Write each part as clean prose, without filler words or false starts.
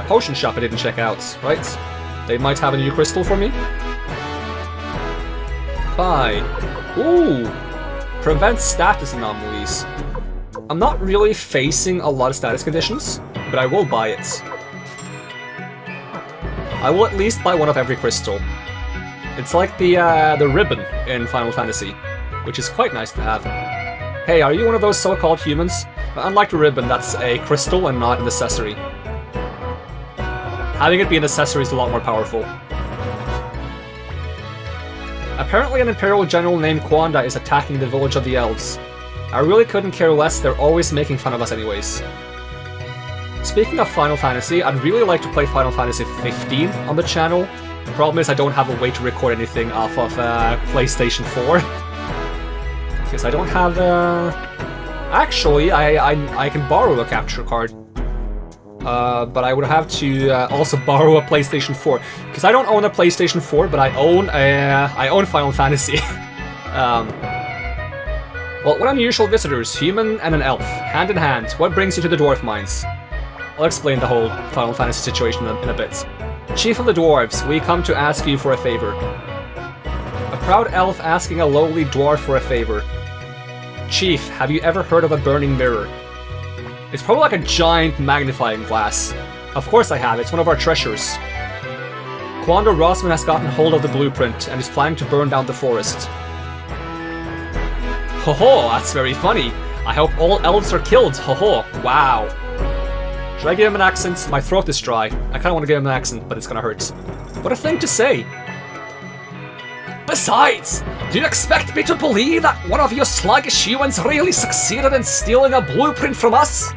Potion shop I didn't check out, right? They might have a new crystal for me. Buy. Ooh! Prevent status anomalies. I'm not really facing a lot of status conditions, but I will buy it. I will at least buy one of every crystal. It's like the ribbon in Final Fantasy, which is quite nice to have. Hey, are you one of those so-called humans? Unlike the ribbon, that's a crystal and not an accessory. Having it be an accessory is a lot more powerful. Apparently an Imperial General named Kwanda is attacking the village of the elves. I really couldn't care less, they're always making fun of us anyways. Speaking of Final Fantasy, I'd really like to play Final Fantasy 15 on the channel. The problem is I don't have a way to record anything off of PlayStation 4. Because I don't have Actually, I can borrow a capture card. But I would have to also borrow a PlayStation 4. Because I don't own a PlayStation 4, but I own Final Fantasy. Well, what unusual visitors, human and an elf, hand in hand. What brings you to the dwarf mines? I'll explain the whole Final Fantasy situation in a bit. Chief of the dwarves, we come to ask you for a favor. A proud elf asking a lowly dwarf for a favor. Chief, have you ever heard of a burning mirror? It's probably like a giant magnifying glass. Of course I have, it's one of our treasures. Kwanda Rossman has gotten hold of the blueprint and is planning to burn down the forest. Ho ho, that's very funny. I hope all elves are killed, ho ho, wow. Should I give him an accent? My throat is dry. I kinda wanna give him an accent, but it's gonna hurt. What a thing to say! Besides, do you expect me to believe that one of you sluggish humans really succeeded in stealing a blueprint from us?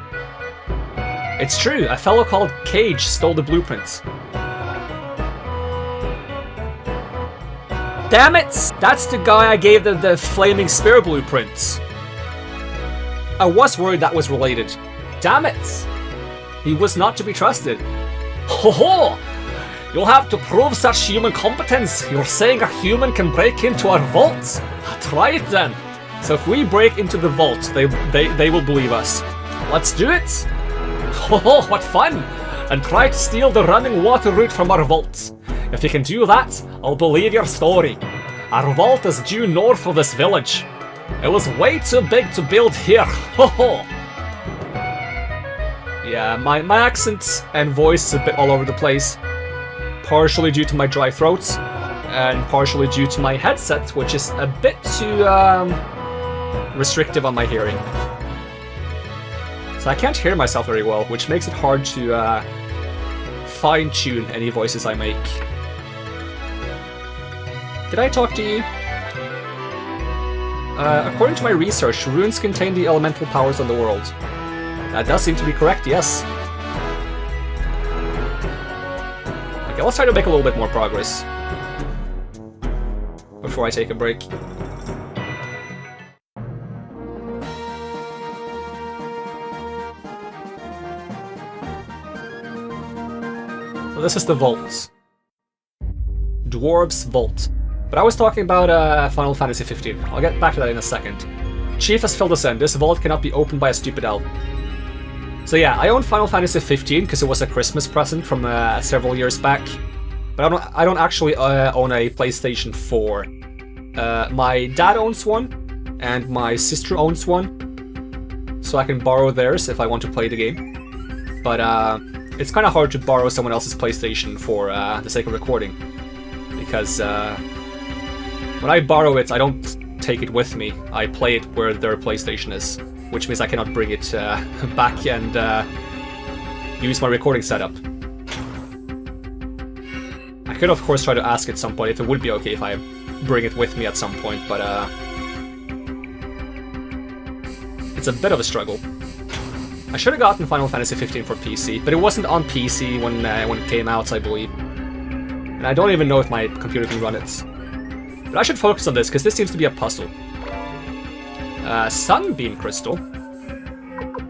It's true, a fellow called Cage stole the blueprint. Damn it! That's the guy I gave the flaming spear blueprint. I was worried that was related. Damn it! He was not to be trusted. Ho ho! You'll have to prove such human competence. You're saying a human can break into our vault? Try it then. So if we break into the vault, they will believe us. Let's do it. Ho ho, what fun! And try to steal the running water route from our vault. If you can do that, I'll believe your story. Our vault is due north of this village. It was way too big to build here. Ho ho! Yeah, my accent and voice is a bit all over the place. Partially due to my dry throat, and partially due to my headset, which is a bit too restrictive on my hearing. So I can't hear myself very well, which makes it hard to fine-tune any voices I make. Did I talk to you? According to my research, runes contain the elemental powers of the world. That does seem to be correct, yes. Okay, let's try to make a little bit more progress before I take a break. So this is the vault. Dwarves Vault. But I was talking about Final Fantasy 15. I'll get back to that in a second. Chief has filled us in. This vault cannot be opened by a stupid elf. So yeah, I own Final Fantasy 15 because it was a Christmas present from several years back. But I don't actually own a PlayStation 4. My dad owns one, and my sister owns one. So I can borrow theirs if I want to play the game. But it's kind of hard to borrow someone else's PlayStation for the sake of recording. Because when I borrow it, I don't take it with me. I play it where their PlayStation is. Which means I cannot bring it back and use my recording setup. I could of course try to ask at some point if it would be okay if I bring it with me at some point, but it's a bit of a struggle. I should have gotten Final Fantasy 15 for PC, but it wasn't on PC when it came out, I believe. And I don't even know if my computer can run it. But I should focus on this, because this seems to be a puzzle. Sunbeam Crystal?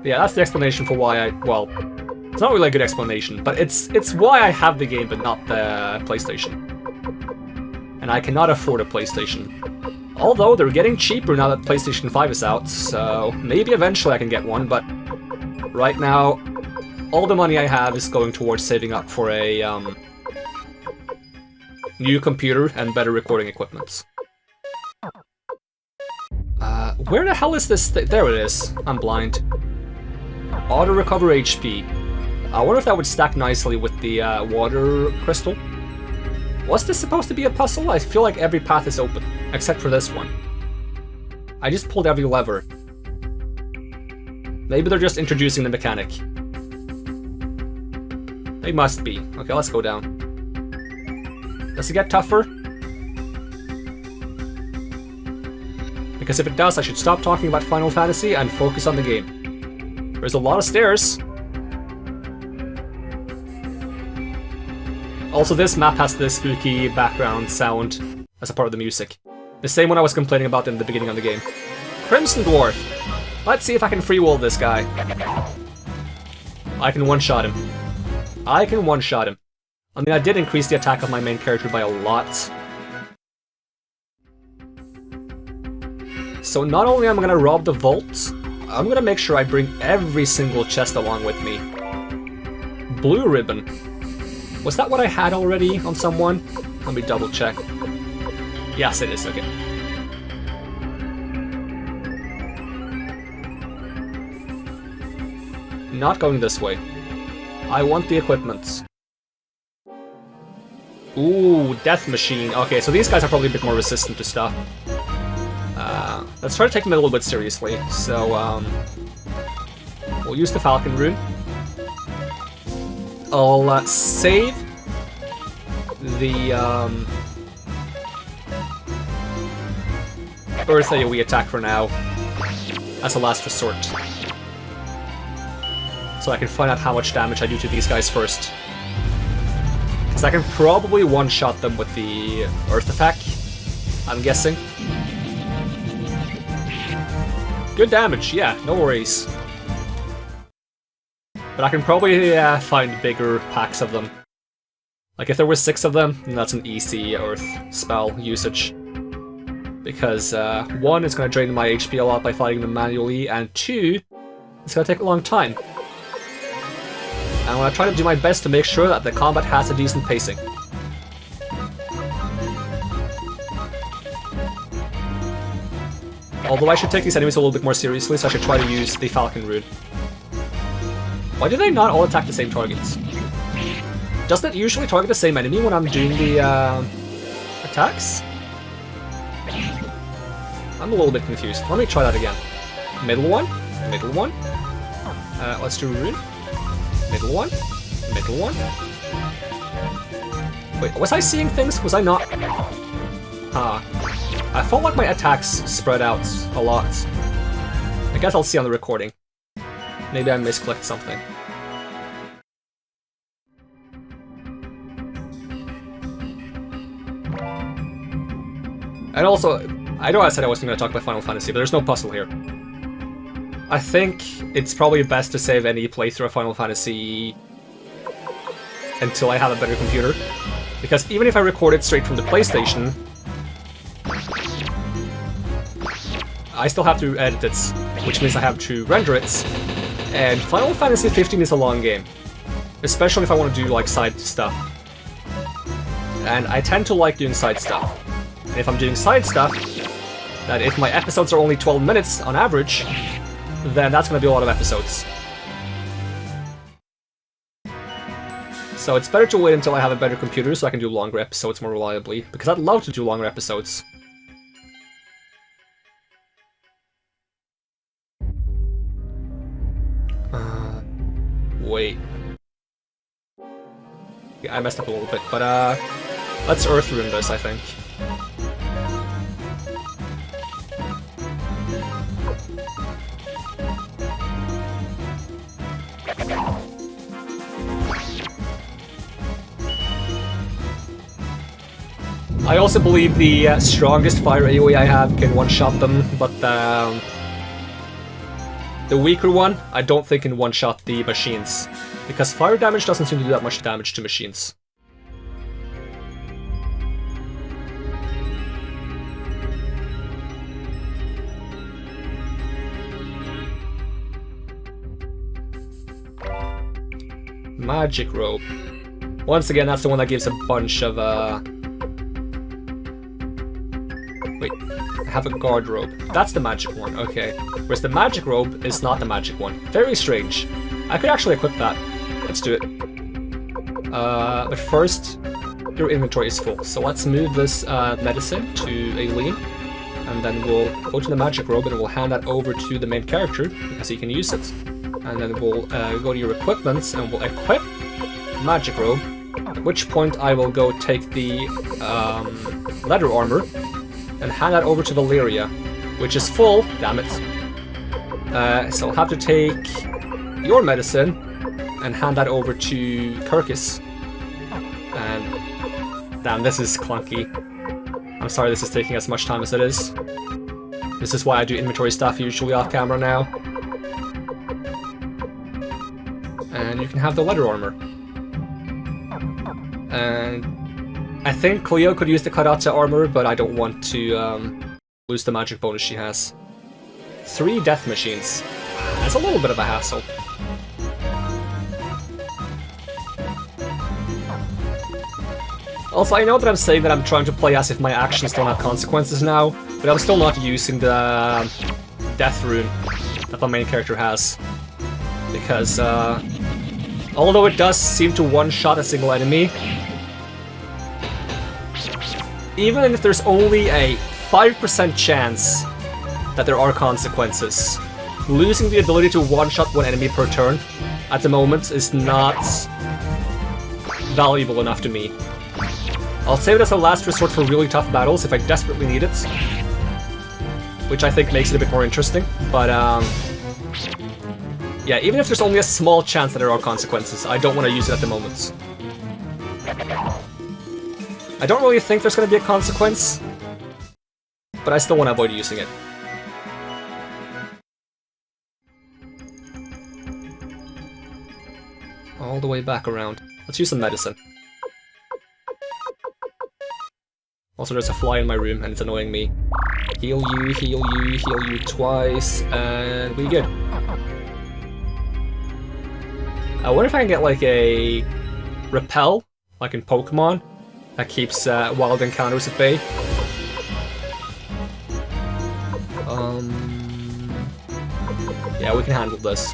Yeah, that's the explanation for why well, it's not really a good explanation, but it's why I have the game but not the PlayStation. And I cannot afford a PlayStation. Although they're getting cheaper now that PlayStation 5 is out, so maybe eventually I can get one, but right now all the money I have is going towards saving up for a new computer and better recording equipment. Where the hell is this there it is. I'm blind. Auto recover HP. I wonder if that would stack nicely with the water crystal. Was this supposed to be a puzzle? I feel like every path is open, except for this one. I just pulled every lever. Maybe they're just introducing the mechanic. They must be. Okay, let's go down. Does it get tougher? Because if it does, I should stop talking about Final Fantasy and focus on the game. There's a lot of stairs. Also, this map has this spooky background sound as a part of the music. The same one I was complaining about in the beginning of the game. Crimson Dwarf! Let's see if I can free will this guy. I can one-shot him. I can one-shot him. I mean, I did increase the attack of my main character by a lot. So not only am I gonna rob the vault, I'm gonna make sure I bring every single chest along with me. Blue ribbon. Was that what I had already on someone? Let me double check. Yes, it is, okay. Not going this way. I want the equipment. Ooh, death machine. Okay, so these guys are probably a bit more resistant to stuff. Let's try to take them a little bit seriously. So, we'll use the Falcon Rune. I'll save the Earth AoE attack for now as a last resort. So I can find out how much damage I do to these guys first. Because I can probably one-shot them with the Earth attack, I'm guessing. Good damage, yeah, no worries. But I can probably find bigger packs of them. Like if there were 6 of them, then that's an easy Earth spell usage. Because 1, it's going to drain my HP a lot by fighting them manually, and 2, it's going to take a long time. And I'm going to try to do my best to make sure that the combat has a decent pacing. Although I should take these enemies a little bit more seriously, so I should try to use the Falcon Rune. Why do they not all attack the same targets? Doesn't it usually target the same enemy when I'm doing the attacks? I'm a little bit confused. Let me try that again. Middle one, middle one. Let's do Rune. Middle one, middle one. Wait, was I seeing things? Was I not? I felt like my attacks spread out a lot. I guess I'll see on the recording. Maybe I misclicked something. And also, I know I said I wasn't going to talk about Final Fantasy, but there's no puzzle here. I think it's probably best to save any playthrough of Final Fantasy until I have a better computer. Because even if I record it straight from the PlayStation, I still have to edit it, which means I have to render it. And Final Fantasy 15 is a long game, especially if I want to do like side stuff. And I tend to like doing side stuff. And if I'm doing side stuff, that if my episodes are only 12 minutes on average, then that's going to be a lot of episodes. So it's better to wait until I have a better computer so I can do longer episodes more reliably, because I'd love to do longer episodes. Wait. Yeah, I messed up a little bit, but let's Earth Rune this, I think. I also believe the strongest fire AoE I have can one-shot them, but the weaker one, I don't think can one-shot the machines, because fire damage doesn't seem to do that much damage to machines. Magic robe. Once again, that's the one that gives a bunch of, Wait, I have a guard robe. That's the magic one, okay. Whereas the magic robe is not the magic one. Very strange. I could actually equip that. Let's do it. But first, your inventory is full. So let's move this medicine to Aileen. And then we'll go to the magic robe and we'll hand that over to the main character because he can use it. And then we'll go to your equipments and we'll equip magic robe. At which point I will go take the leather armor and hand that over to Valeria, which is full. Damn it. So I'll have to take your medicine and hand that over to Kirkus. And damn, this is clunky. I'm sorry this is taking as much time as it is. This is why I do inventory stuff usually off camera now. And you can have the leather armor. And I think Cleo could use the Karatza armor, but I don't want to lose the magic bonus she has. 3 death machines. That's a little bit of a hassle. Also, I know that I'm saying that I'm trying to play as if my actions don't have consequences now, but I'm still not using the death rune that the main character has. Because, although it does seem to one-shot a single enemy, even if there's only a 5% chance that there are consequences, losing the ability to one-shot one enemy per turn at the moment is not valuable enough to me. I'll save it as a last resort for really tough battles if I desperately need it, which I think makes it a bit more interesting, but yeah, even if there's only a small chance that there are consequences, I don't want to use it at the moment. I don't really think there's going to be a consequence, but I still want to avoid using it. All the way back around. Let's use some medicine. Also, there's a fly in my room and it's annoying me. Heal you, heal you, heal you twice, and we good. I wonder if I can get like a repel, like in Pokemon, that keeps wild encounters at bay. Yeah, we can handle this.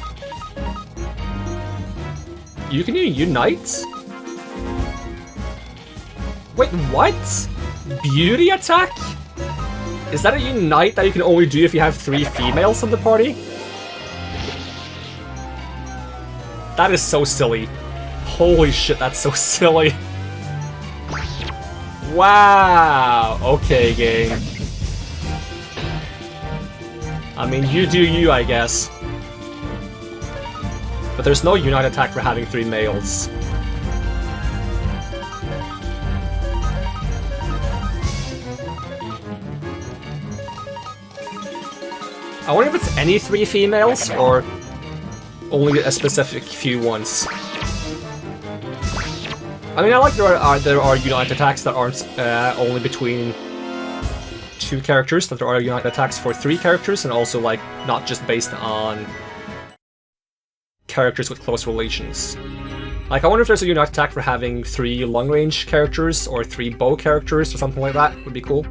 You can unite? Wait, what? Beauty attack? Is that a unite that you can only do if you have 3 females in the party? That is so silly. Holy shit, that's so silly. Wow. Okay, game. I mean, you do you, I guess. But there's no unite attack for having 3 males. I wonder if it's any 3 females, or only a specific few ones. I mean, I like there are unite attacks that aren't only between 2 characters, that there are unite attacks for 3 characters, and also, like, not just based on characters with close relations. Like, I wonder if there's a unite attack for having 3 long-range characters, or 3 bow characters, or something like that. Would be cool.